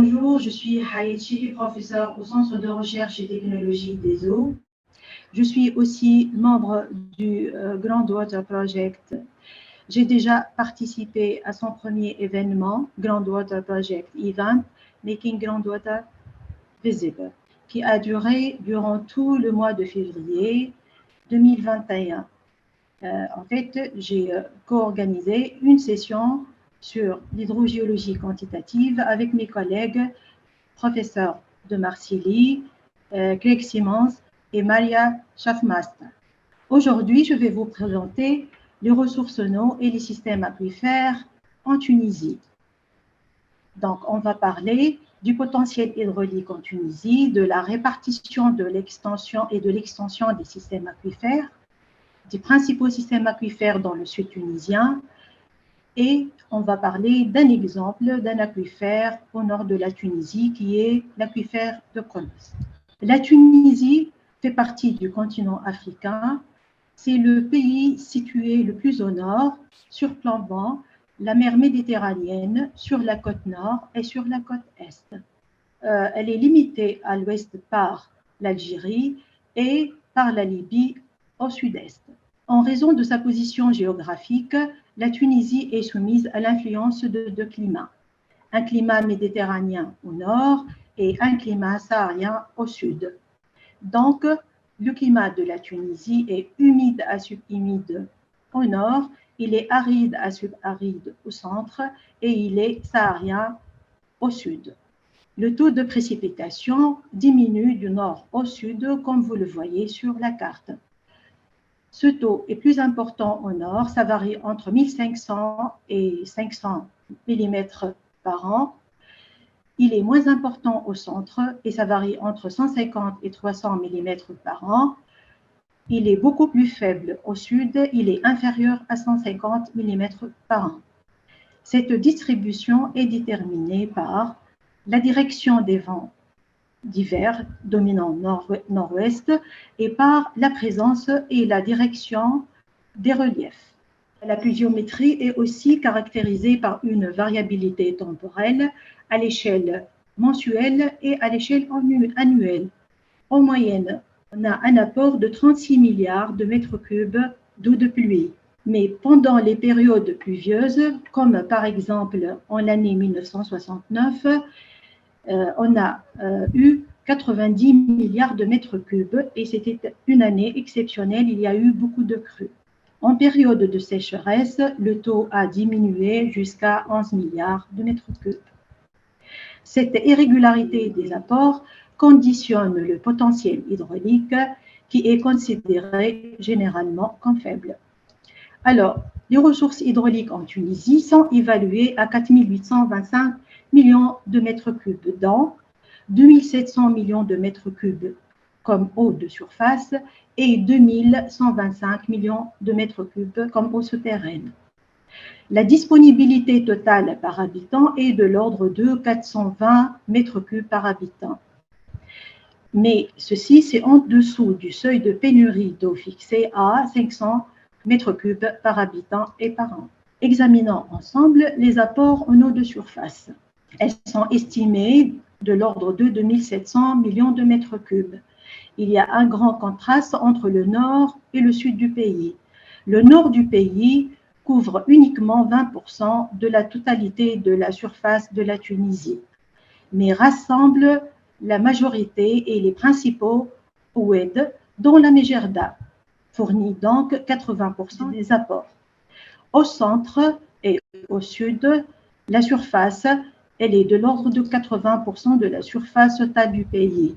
Bonjour, je suis Hayat Chifi, professeure au Centre de recherche et technologie des eaux. Je suis aussi membre du Groundwater Project. J'ai déjà participé à son premier événement, Groundwater Project Event, Making Groundwater Visible, qui a duré durant tout le mois de février 2021. En fait, j'ai co-organisé une session sur l'hydrogéologie quantitative avec mes collègues professeurs de Marcilly, Craig Simmons et Maria Schaffmaster. Aujourd'hui, je vais vous présenter les ressources en eau et les systèmes aquifères en Tunisie. Donc, on va parler du potentiel hydraulique en Tunisie, de la répartition de l'extension et de l'extension des systèmes aquifères, des principaux systèmes aquifères dans le sud tunisien, et on va parler d'un exemple d'un aquifère au nord de la Tunisie qui est l'aquifère de Kholos. La Tunisie fait partie du continent africain. C'est le pays situé le plus au nord, surplombant la mer Méditerranéenne sur la côte nord et sur la côte est. Elle est limitée à l'ouest par l'Algérie et par la Libye au sud-est. En raison de sa position géographique, la Tunisie est soumise à l'influence de deux climats, un climat méditerranéen au nord et un climat saharien au sud. Donc, le climat de la Tunisie est humide à subhumide au nord, il est aride à subaride au centre et il est saharien au sud. Le taux de précipitation diminue du nord au sud, comme vous le voyez sur la carte. Ce taux est plus important au nord, ça varie entre 1500 et 500 mm par an. Il est moins important au centre et ça varie entre 150 et 300 mm par an. Il est beaucoup plus faible au sud, il est inférieur à 150 mm par an. Cette distribution est déterminée par la direction des vents d'hiver dominant nord-ouest et par la présence et la direction des reliefs. La pluviométrie est aussi caractérisée par une variabilité temporelle à l'échelle mensuelle et à l'échelle annuelle. En moyenne, on a un apport de 36 milliards de mètres cubes d'eau de pluie. Mais pendant les périodes pluvieuses, comme par exemple en l'année 1969, on a eu 90 milliards de mètres cubes et c'était une année exceptionnelle, il y a eu beaucoup de crues. En période de sécheresse, le taux a diminué jusqu'à 11 milliards de mètres cubes. Cette irrégularité des apports conditionne le potentiel hydraulique qui est considéré généralement comme faible. Alors, les ressources hydrauliques en Tunisie sont évaluées à 4 825 millions de mètres cubes, dont 2 700 millions de mètres cubes comme eau de surface et 2 125 millions de mètres cubes comme eau souterraine. La disponibilité totale par habitant est de l'ordre de 420 mètres cubes par habitant. Mais ceci, c'est en dessous du seuil de pénurie d'eau fixé à 500 mètres cubes par habitant et par an. Examinons ensemble les apports en eau de surface. Elles sont estimées de l'ordre de 2 700 millions de mètres cubes. Il y a un grand contraste entre le nord et le sud du pays. Le nord du pays couvre uniquement 20% de la totalité de la surface de la Tunisie, mais rassemble la majorité et les principaux oued, dont la Mégerda, fournit donc 80% des apports. Au centre et au sud, la surface, elle est de l'ordre de 80% de la surface totale du pays,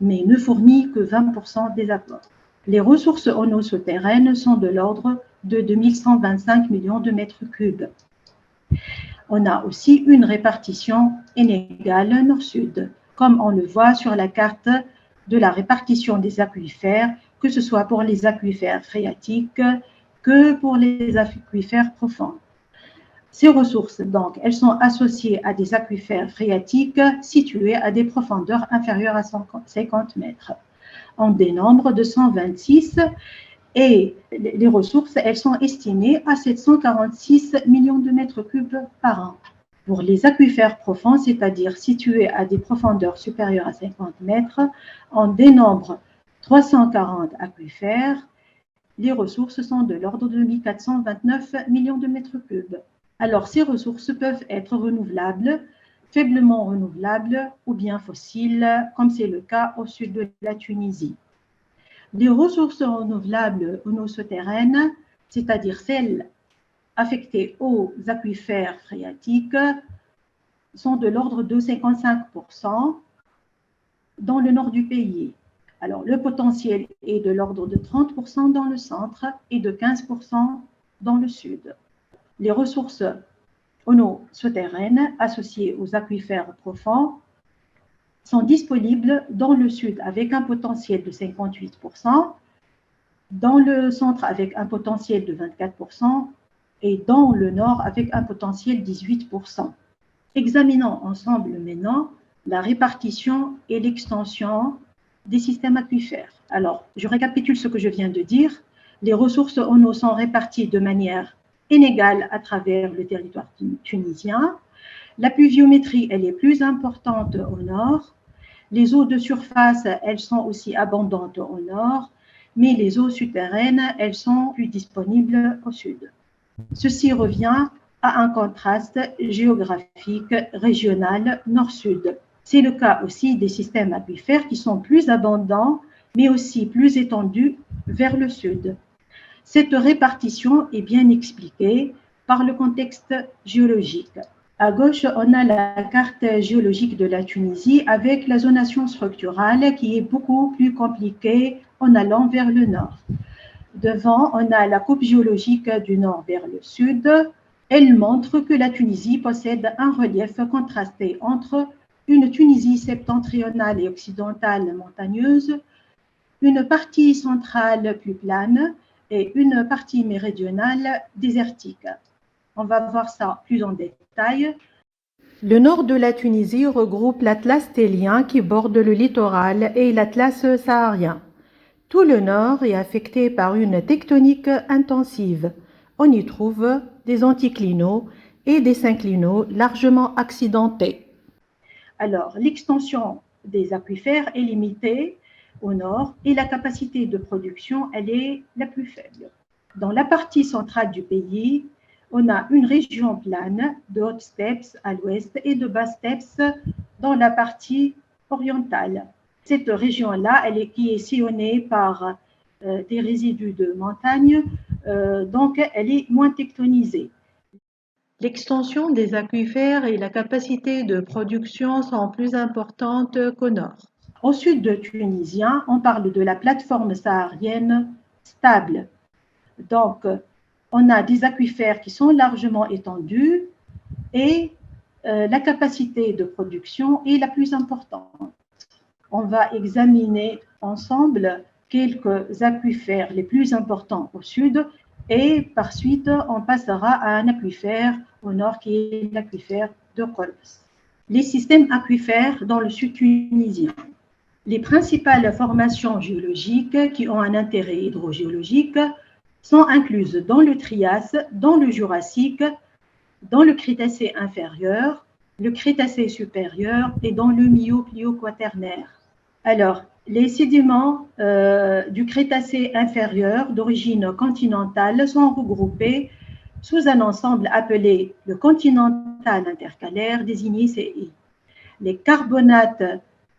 mais ne fournit que 20% des apports. Les ressources en eau souterraine sont de l'ordre de 2125 millions de mètres cubes. On a aussi une répartition inégale nord-sud, comme on le voit sur la carte de la répartition des aquifères, que ce soit pour les aquifères phréatiques que pour les aquifères profonds. Ces ressources, donc, elles sont associées à des aquifères phréatiques situés à des profondeurs inférieures à 50 mètres. On dénombre de 126 et les ressources, elles sont estimées à 746 millions de mètres cubes par an. Pour les aquifères profonds, c'est-à-dire situés à des profondeurs supérieures à 50 mètres, on dénombre 340 aquifères. Les ressources sont de l'ordre de 1429 millions de mètres cubes. Alors, ces ressources peuvent être renouvelables, faiblement renouvelables ou bien fossiles, comme c'est le cas au sud de la Tunisie. Les ressources renouvelables en eau souterraine, c'est-à-dire celles affectées aux aquifères phréatiques, sont de l'ordre de 55% dans le nord du pays. Alors, le potentiel est de l'ordre de 30% dans le centre et de 15% dans le sud. Les ressources en eau souterraine associées aux aquifères profonds sont disponibles dans le sud avec un potentiel de 58%, dans le centre avec un potentiel de 24% et dans le nord avec un potentiel de 18%. Examinons ensemble maintenant la répartition et l'extension des systèmes aquifères. Alors, je récapitule ce que je viens de dire. Les ressources en eau sont réparties de manière inégale à travers le territoire tunisien. La pluviométrie, elle est plus importante au nord. Les eaux de surface, elles sont aussi abondantes au nord, mais les eaux souterraines, elles sont plus disponibles au sud. Ceci revient à un contraste géographique régional nord-sud. C'est le cas aussi des systèmes aquifères qui sont plus abondants, mais aussi plus étendus vers le sud. Cette répartition est bien expliquée par le contexte géologique. À gauche, on a la carte géologique de la Tunisie avec la zonation structurale qui est beaucoup plus compliquée en allant vers le nord. Devant, on a la coupe géologique du nord vers le sud. Elle montre que la Tunisie possède un relief contrasté entre une Tunisie septentrionale et occidentale montagneuse, une partie centrale plus plane et une partie méridionale désertique. On va voir ça plus en détail. Le nord de la Tunisie regroupe l'Atlas télien qui borde le littoral et l'Atlas saharien. Tout le nord est affecté par une tectonique intensive. On y trouve des anticlinaux et des synclinaux largement accidentés. Alors, l'extension des aquifères est limitée au nord et la capacité de production, elle est la plus faible. Dans la partie centrale du pays, on a une région plane de hautes steppes à l'ouest et de basses steppes dans la partie orientale. Cette région-là, qui est sillonnée par des résidus de montagne, donc elle est moins tectonisée. L'extension des aquifères et la capacité de production sont plus importantes qu'au nord. Au sud de tunisien, on parle de la plateforme saharienne stable. Donc, on a des aquifères qui sont largement étendus et la capacité de production est la plus importante. On va examiner ensemble quelques aquifères les plus importants au sud et par suite, on passera à un aquifère au nord qui est l'aquifère de Kolbs. Les systèmes aquifères dans le sud tunisien. Les principales formations géologiques qui ont un intérêt hydrogéologique sont incluses dans le Trias, dans le Jurassique, dans le Crétacé inférieur, le Crétacé supérieur et dans le Mio-Plio-Quaternaire. Alors, les sédiments du Crétacé inférieur d'origine continentale sont regroupés sous un ensemble appelé le continental intercalaire, désigné CI. Les carbonates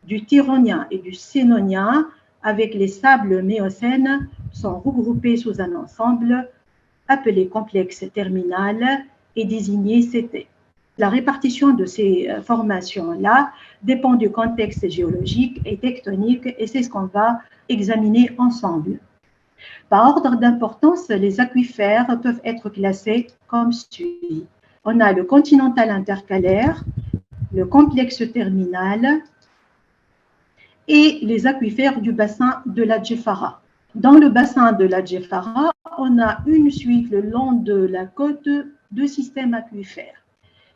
du Tyrrhénien et du Sénonien avec les sables méocènes sont regroupés sous un ensemble appelé complexe terminal et désigné CT. La répartition de ces formations-là dépend du contexte géologique et tectonique et c'est ce qu'on va examiner ensemble. Par ordre d'importance, les aquifères peuvent être classés comme suit. On a le continental intercalaire, le complexe terminal et les aquifères du bassin de la Djeffara. Dans le bassin de la Djeffara, on a une suite le long de la côte de systèmes aquifères.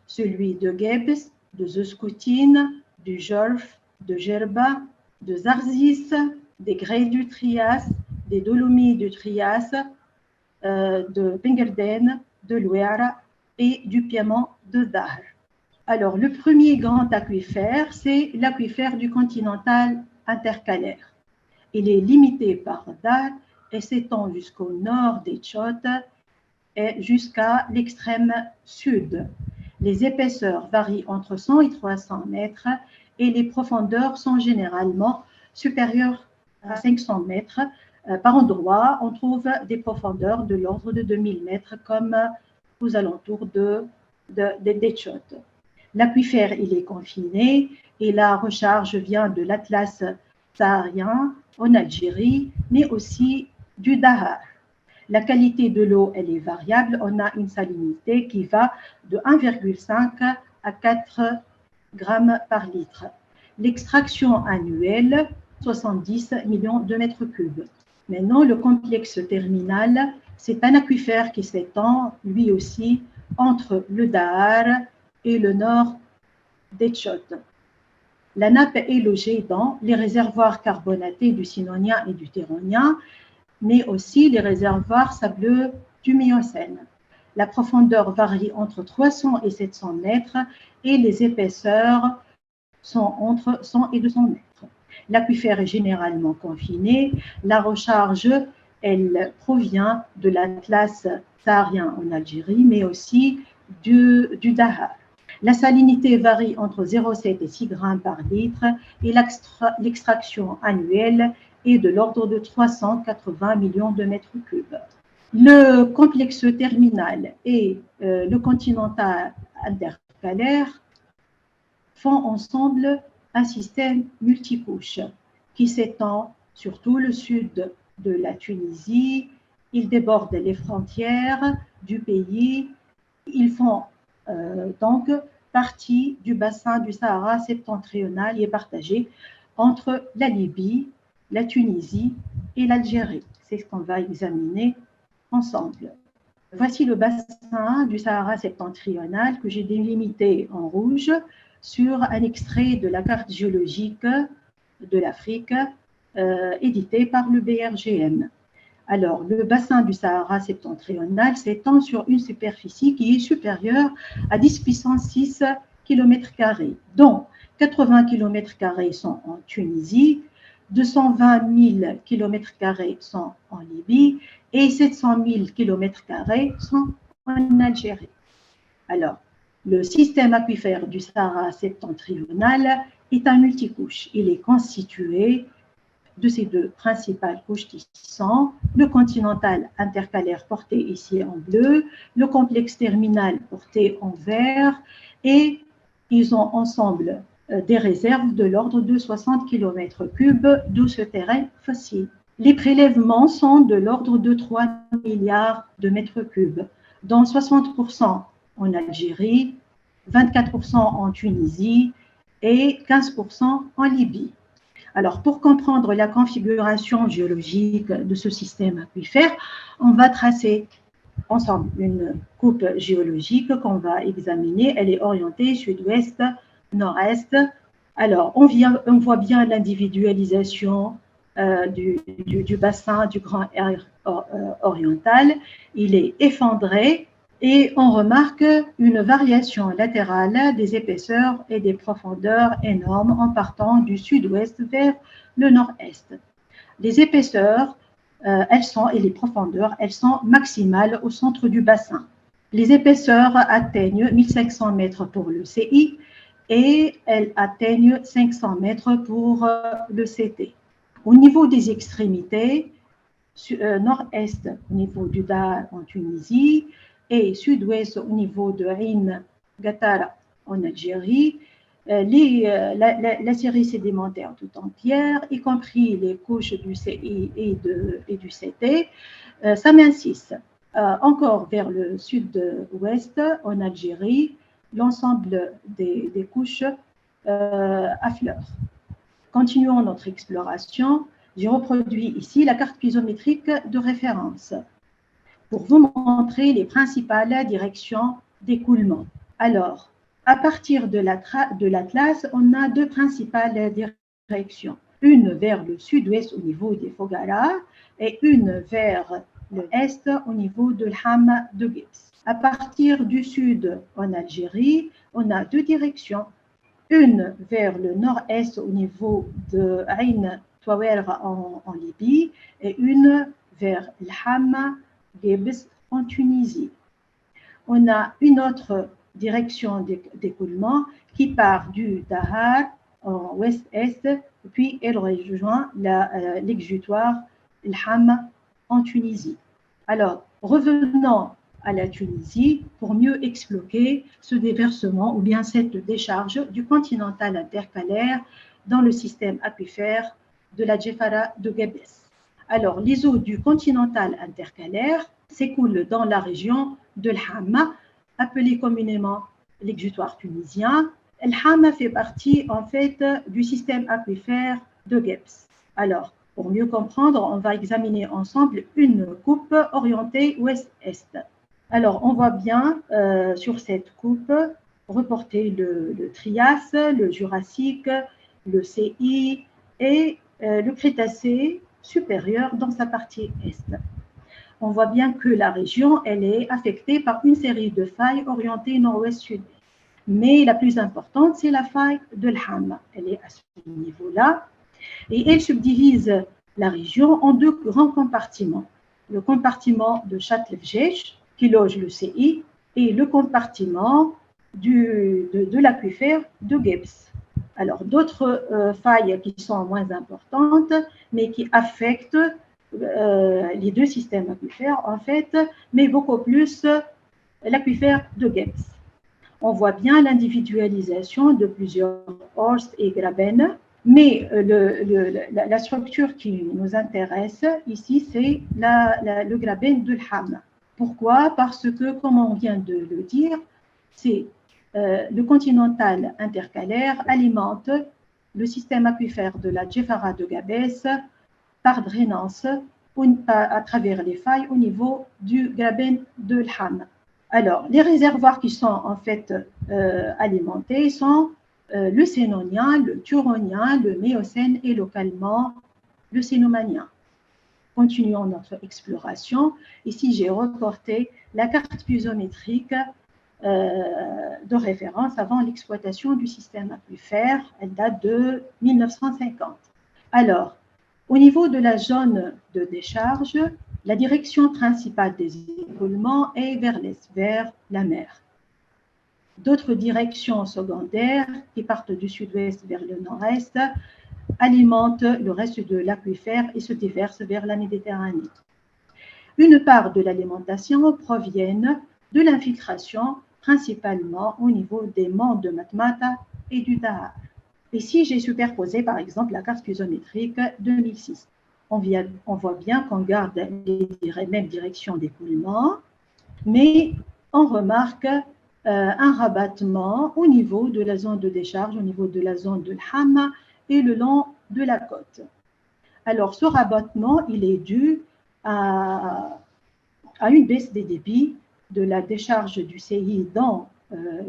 Celui de Gebes, de Zescoutine, du Jorf, de Gerba, de Zarzis, des grès du Trias, des Dolomies du Trias, de Pengerden, de Louera et du Piémont de Dahr. Alors, le premier grand aquifère, c'est l'aquifère du continental intercalaire. Il est limité par Dar et s'étend jusqu'au nord des Tchotts et jusqu'à l'extrême sud. Les épaisseurs varient entre 100 et 300 mètres et les profondeurs sont généralement supérieures à 500 mètres. Par endroits, on trouve des profondeurs de l'ordre de 2000 mètres comme aux alentours des Tchotts. L'aquifère, il est confiné et la recharge vient de l'Atlas saharien en Algérie, mais aussi du Dahar. La qualité de l'eau, elle est variable. On a une salinité qui va de 1,5 à 4 grammes par litre. L'extraction annuelle, 70 millions de mètres cubes. Maintenant, le complexe terminal, c'est un aquifère qui s'étend, lui aussi, entre le Dahar et le nord des Tchotts. La nappe est logée dans les réservoirs carbonatés du Sinonien et du Téronien, mais aussi les réservoirs sableux du Miocène. La profondeur varie entre 300 et 700 mètres et les épaisseurs sont entre 100 et 200 mètres. L'aquifère est généralement confiné. La recharge, elle provient de l'Atlas saharien en Algérie, mais aussi du Dahar. La salinité varie entre 0,7 et 6 grammes par litre et l'extraction annuelle est de l'ordre de 380 millions de mètres cubes. Le complexe terminal et le continental intercalaire font ensemble un système multicouche qui s'étend sur tout le sud de la Tunisie. Ils débordent les frontières du pays. Ils font donc partie du bassin du Sahara septentrional qui est partagé entre la Libye, la Tunisie et l'Algérie. C'est ce qu'on va examiner ensemble. Voici le bassin du Sahara septentrional que j'ai délimité en rouge sur un extrait de la carte géologique de l'Afrique éditée par le BRGM. Alors, le bassin du Sahara septentrional s'étend sur une superficie qui est supérieure à 10 puissance 6 km², dont 80 km² sont en Tunisie, 220 000 km² sont en Libye et 700 000 km² sont en Algérie. Alors, le système aquifère du Sahara septentrional est un multicouche. Il est constitué de ces deux principales couches qui sont le continental intercalaire porté ici en bleu, le complexe terminal porté en vert, et ils ont ensemble des réserves de l'ordre de 60 km³ de ce terrain fossile. Les prélèvements sont de l'ordre de 3 milliards de mètres cubes, dont 60% en Algérie, 24% en Tunisie et 15% en Libye. Alors, pour comprendre la configuration géologique de ce système aquifère, on va tracer ensemble une coupe géologique qu'on va examiner. Elle est orientée sud-ouest, nord-est. Alors, on voit bien l'individualisation du bassin du Grand Air oriental. Il est effondré et on remarque une variation latérale des épaisseurs et des profondeurs énormes en partant du sud-ouest vers le nord-est. Les épaisseurs et les profondeurs, elles sont maximales au centre du bassin. Les épaisseurs atteignent 1500 mètres pour le CI et elles atteignent 500 mètres pour le CT. Au niveau des extrémités, nord-est au niveau du Dahar en Tunisie et sud-ouest au niveau de Ain Gatara en Algérie, la série sédimentaire tout entière, y compris les couches du CI et du CT, s'amincissent. Encore vers le sud-ouest en Algérie, l'ensemble des couches affleurent. Continuons notre exploration. J'ai reproduit ici la carte piézométrique de référence pour vous montrer les principales directions d'écoulement. Alors, à partir de l'Atlas, on a deux principales directions. Une vers le sud-ouest au niveau des Fogara et une vers l'Est au niveau de l'Ham de Gibbs. À partir du sud en Algérie, on a deux directions. Une vers le nord-est au niveau de Ain Tawer en Libye et une vers l'Ham Gibbs en Tunisie. On a une autre direction d'écoulement qui part du Dahar en ouest-est, puis elle rejoint l'exutoire l'Ham en Tunisie. Alors, revenons à la Tunisie pour mieux expliquer ce déversement ou bien cette décharge du continental intercalaire dans le système aquifère de la Djeffara de Gabès. Alors, les eaux du continental intercalaire s'écoulent dans la région de l'Ham, appelée communément l'exutoire tunisien. L'Ham fait partie en fait du système aquifère de Gabès. Alors, pour mieux comprendre, on va examiner ensemble une coupe orientée ouest-est. Alors, on voit bien sur cette coupe reporter le Trias, le Jurassique, le CI et le Crétacé supérieur dans sa partie est. On voit bien que la région, elle est affectée par une série de failles orientées nord-ouest-sud. Mais la plus importante, c'est la faille de l'Ham. Elle est à ce niveau-là. Et elle subdivise la région en deux grands compartiments. Le compartiment de Châtelet-Geiche, qui loge le CI, et le compartiment de l'aquifère de Gabès. Alors, d'autres failles qui sont moins importantes, mais qui affectent les deux systèmes aquifères, en fait, mais beaucoup plus l'aquifère de Gabès. On voit bien l'individualisation de plusieurs Horst et Graben, mais la structure qui nous intéresse ici, c'est le Graben de l'Ham. Pourquoi? Parce que, comme on vient de le dire, c'est le continental intercalaire alimente le système aquifère de la Djeffara de Gabès par drainance à travers les failles au niveau du Graben de l'Ham. Alors, les réservoirs qui sont en fait alimentés sont le Sénonien, le Turonien, le Méocène et localement le Cénomanien. Continuons notre exploration. Ici, j'ai reporté la carte piezométrique de référence avant l'exploitation du système aquifère. Elle date de 1950. Alors, au niveau de la zone de décharge, la direction principale des écoulements est vers l'est, vers la mer. D'autres directions secondaires qui partent du sud-ouest vers le nord-est alimentent le reste de l'aquifère et se déversent vers la Méditerranée. Une part de l'alimentation provient de l'infiltration, principalement au niveau des monts de Matmata et du Dahar. Ici, j'ai superposé par exemple la carte piezométrique 2006. On voit bien qu'on garde les mêmes directions d'écoulement, mais on remarque un rabattement au niveau de la zone de décharge, au niveau de la zone de l'Ham et le long de la côte. Alors, ce rabattement, il est dû à une baisse des débits de la décharge du CI dans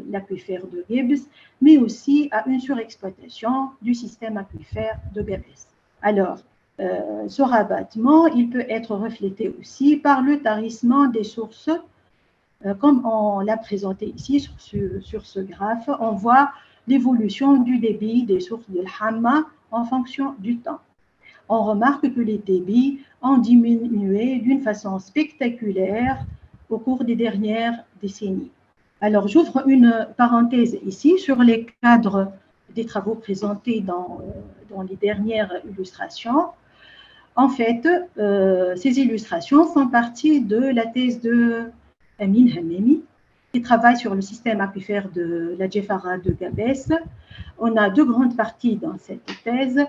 l'aquifère de Gabès, mais aussi à une surexploitation du système aquifère de Gabès. Alors, ce rabattement, il peut être reflété aussi par le tarissement des sources. Comme on l'a présenté ici sur ce graphe, on voit l'évolution du débit des sources de l'Hamma en fonction du temps. On remarque que les débits ont diminué d'une façon spectaculaire au cours des dernières décennies. Alors, j'ouvre une parenthèse ici sur les cadres des travaux présentés dans les dernières illustrations. En fait, ces illustrations font partie de la thèse de Amin Hamemi, qui travaille sur le système aquifère de la Djeffara de Gabès. On a deux grandes parties dans cette thèse,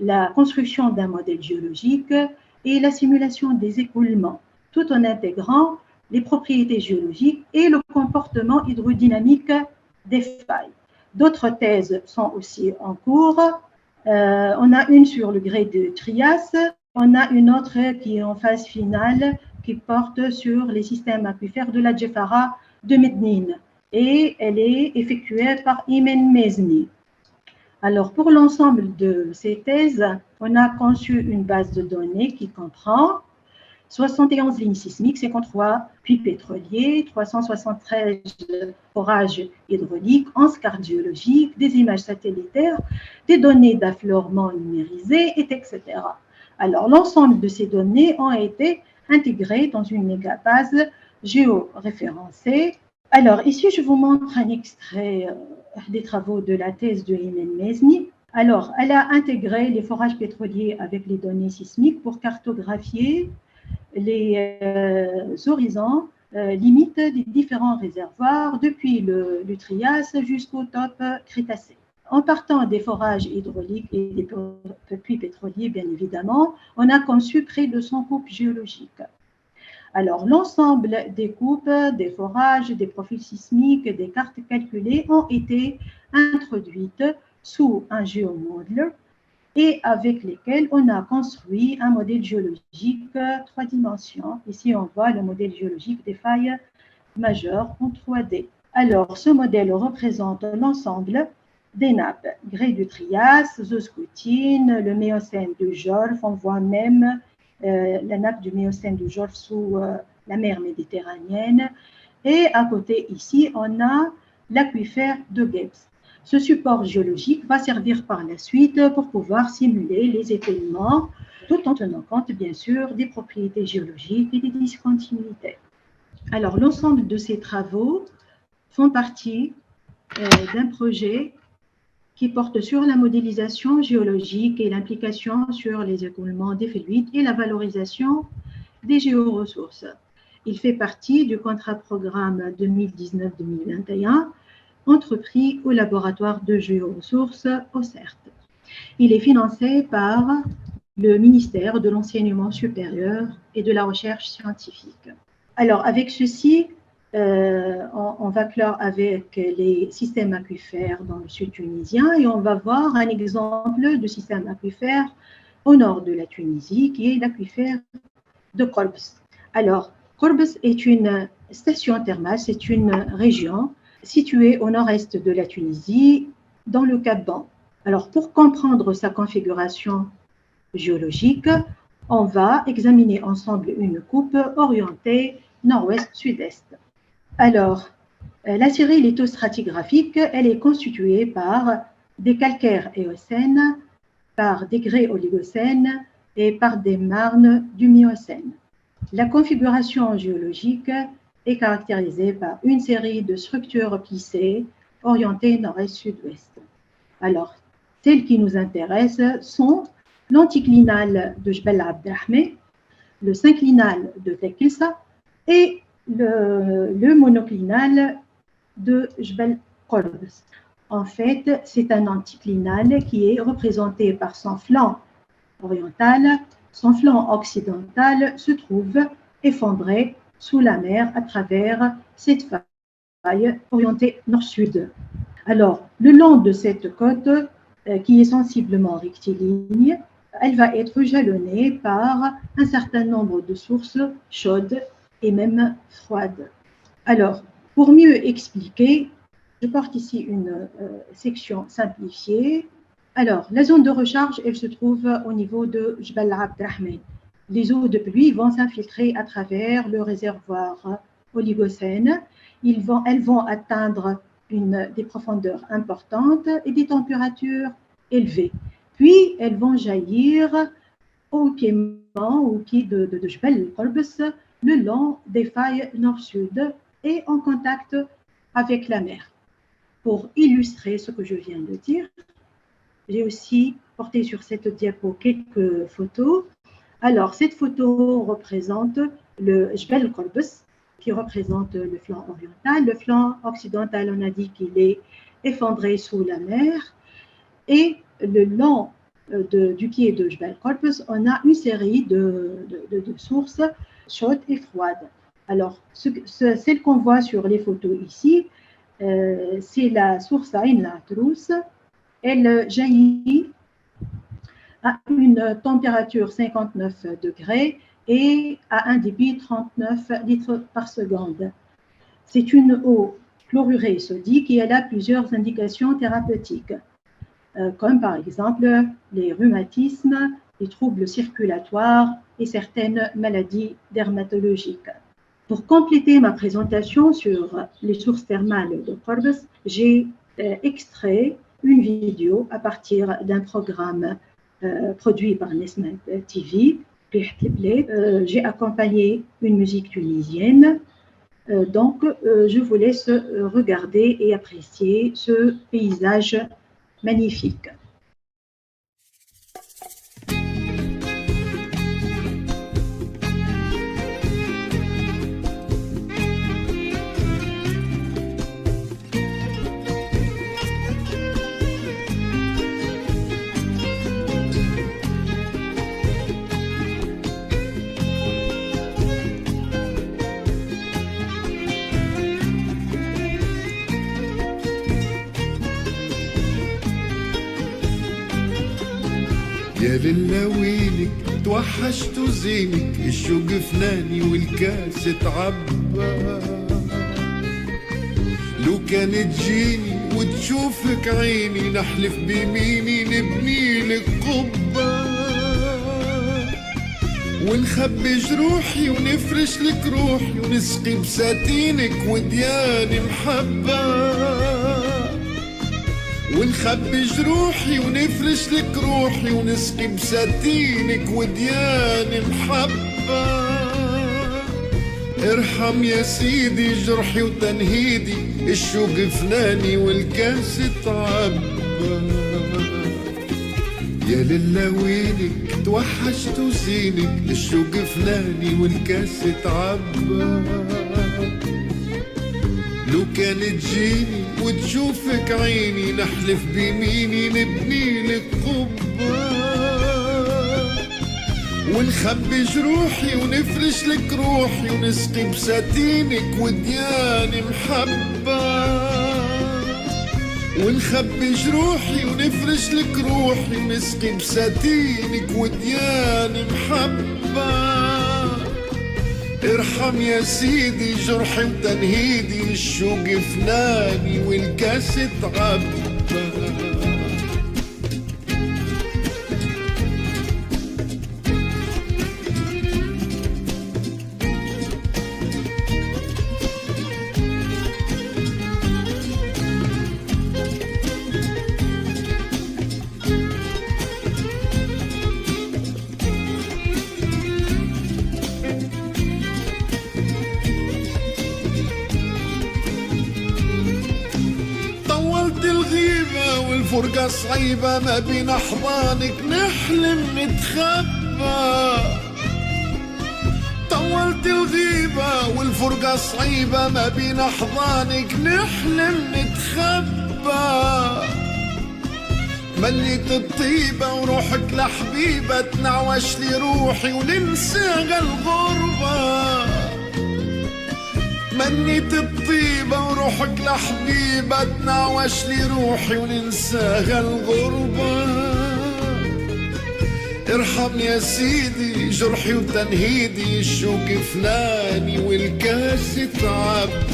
la construction d'un modèle géologique et la simulation des écoulements, tout en intégrant les propriétés géologiques et le comportement hydrodynamique des failles. D'autres thèses sont aussi en cours. On a une sur le grès de Trias, on a une autre qui est en phase finale, qui porte sur les systèmes aquifères de la Djeffara de Mednine, et elle est effectuée par Imen Mezni. Alors, pour l'ensemble de ces thèses, on a conçu une base de données qui comprend 71 lignes sismiques, 53 puits pétroliers, 373 forages hydrauliques, 11 cartes géologiques, des images satellitaires, des données d'affleurement numérisées, etc. Alors, l'ensemble de ces données ont été intégrées dans une mégabase géoréférencée. Alors, ici, je vous montre un extrait des travaux de la thèse de Imen Mesni. Alors, elle a intégré les forages pétroliers avec les données sismiques pour cartographier les horizons limites des différents réservoirs depuis le Trias jusqu'au top Crétacé. En partant des forages hydrauliques et des puits pétroliers, bien évidemment, on a conçu près de 100 coupes géologiques. Alors, l'ensemble des coupes, des forages, des profils sismiques, des cartes calculées ont été introduites sous un géomodèle et avec lesquels on a construit un modèle géologique 3 dimensions. Ici, on voit le modèle géologique des failles majeures en 3D. Alors, ce modèle représente l'ensemble des nappes grès du Trias, Zoscoutine, le Méocène du Golfe. On voit même la nappe du Méocène du Golfe sous la mer Méditerranéenne. Et à côté, ici, on a l'aquifère de Gibbs. Ce support géologique va servir par la suite pour pouvoir simuler les événements, tout en tenant compte, bien sûr, des propriétés géologiques et des discontinuités. Alors, l'ensemble de ces travaux font partie d'un projet qui porte sur la modélisation géologique et l'implication sur les écoulements des fluides et la valorisation des géoressources. Il fait partie du contrat-programme 2019-2021 entrepris au laboratoire de géoressources au CERT. Il est financé par le ministère de l'Enseignement supérieur et de la Recherche scientifique. Alors, avec ceci, on va clore avec les systèmes aquifères dans le sud tunisien et on va voir un exemple de système aquifère au nord de la Tunisie qui est l'aquifère de Korbes. Alors, Korbes est une station thermale, c'est une région située au nord-est de la Tunisie, dans le Cap Ban. Alors, pour comprendre sa configuration géologique, on va examiner ensemble une coupe orientée nord-ouest-sud-est. Alors, la série lithostratigraphique, elle est constituée par des calcaires éocènes, par des grès oligocènes et par des marnes du Miocène. La configuration géologique est caractérisée par une série de structures plissées orientées nord-est-sud-ouest. Alors, celles qui nous intéressent sont l'anticlinal de Jbel Abdrahmé, le synclinal de Tekilsa et le monoclinal de Jbel Korbes. En fait, c'est un anticlinal qui est représenté par son flanc oriental. Son flanc occidental se trouve effondré sous la mer à travers cette faille orientée nord-sud. Alors, le long de cette côte, qui est sensiblement rectiligne, elle va être jalonnée par un certain nombre de sources chaudes et même froides. Alors, pour mieux expliquer, je porte ici une section simplifiée. Alors, la zone de recharge, elle se trouve au niveau de Jbel Abdrahmé. Les eaux de pluie vont s'infiltrer à travers le réservoir oligocène. Elles vont atteindre des profondeurs importantes et des températures élevées. Puis, elles vont jaillir au pied de Jbel Korbes, le long des failles nord-sud et en contact avec la mer. Pour illustrer ce que je viens de dire, j'ai aussi porté sur cette diapo quelques photos. Alors, cette photo représente le Jbel Korbes, qui représente le flanc oriental. Le flanc occidental, on a dit qu'il est effondré sous la mer. Et le long du pied de Jbel Korbes, on a une série de sources chaudes et froides. Alors, celle qu'on voit sur les photos ici, c'est la source Ain Latrous. Elle jaillit à une température 59 degrés et à un débit 39 litres par seconde. C'est une eau chlorurée sodique et elle a plusieurs indications thérapeutiques, comme par exemple les rhumatismes, les troubles circulatoires et certaines maladies dermatologiques. Pour compléter ma présentation sur les sources thermales de Qorbes, j'ai extrait une vidéo à partir d'un programme produit par Nesma TV. J'ai accompagné une musique tunisienne. Donc, je vous laisse regarder et apprécier ce paysage magnifique. يا للويلك توحشت زينك الشوق فناني والكاس تعبى لو كانت تجيني وتشوفك عيني نحلف بيميني نبني لك قبة ونخبي جروحي ونفرش لك روحي ونسقي بساتينك ودياني محبة ونخبي جروحي ونفرش لك روحي ونسقي بساتينك ودياني محبة ارحم يا سيدي جرحي وتنهيدي الشوق فناني والكاس تعبى يا للويلك توحشت زينك الشوق فناني والكاس تعبى لو كانت تجيني وتشوفك عيني نحلف بيميني نبني لك قبة ونخبي جروحي ونفرش لك روحي ونسقي بساتينك ودياني محبة ونخبي جروحي ونفرش لك روحي ونسقي بساتينك ودياني محبة ارحم يا سيدي جرحي وتنهيدي الشوق فناني والكاس تعبى الفرقة صعيبة ما بين أحضانك نحلم نتخبى طولت الغيبة والفرقة صعيبة ما بين أحضانك نحلم نتخبى مليت الطيبة وروحك لحبيبة تنعوش لي روحي وننسى الغربة منيت الطيبة وروحك لحبيبة تنعوش لي روحي وننساها الغربة ارحم يا سيدي جرحي وتنهيدي الشوق فناني والكاس تعبى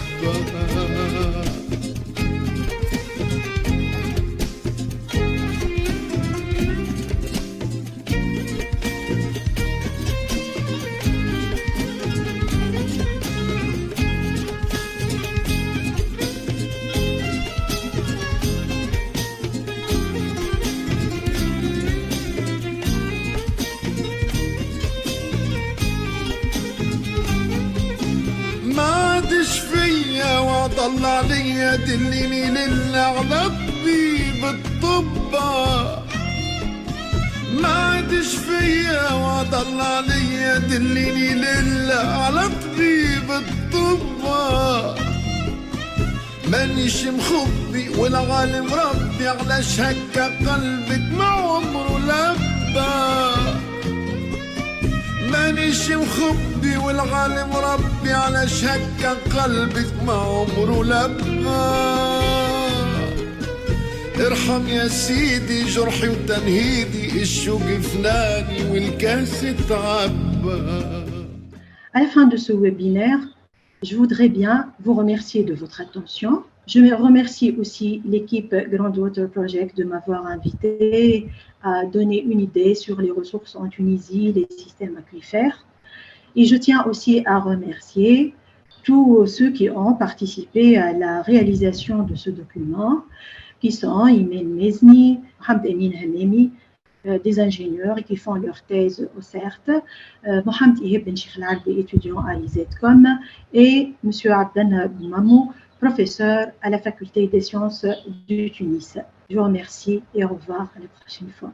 ضل عليا دليني لله على طبيب الطبة ما عادش فيا وضل عليا دليني لله على طبيب الطبة مانيش مخبي والعالم ربي علاش هكا قلبك ما عمره لبى مانيش مخبي والعالم ربي علاش هكا قلبك ما عمره لبى ارحم يا سيدي جرحي وتنهيدي الشوق فناني والكاس تعبى. À la fin de ce webinaire, je voudrais bien vous remercier de votre attention Je remercie aussi l'équipe Groundwater Project de m'avoir invité à donner une idée sur les ressources en Tunisie, les systèmes aquifères. Et je tiens aussi à remercier tous ceux qui ont participé à la réalisation de ce document, qui sont Imen Mezni, Mohamed Emin Hamemi, des ingénieurs qui font leur thèse au CERT, Mohamed Iheb Ben Cheikh Al-Arbi, étudiant à IZCOM, et M. Abdallah Boumamou, professeur à la faculté des sciences du Tunis. Je vous remercie et au revoir à la prochaine fois.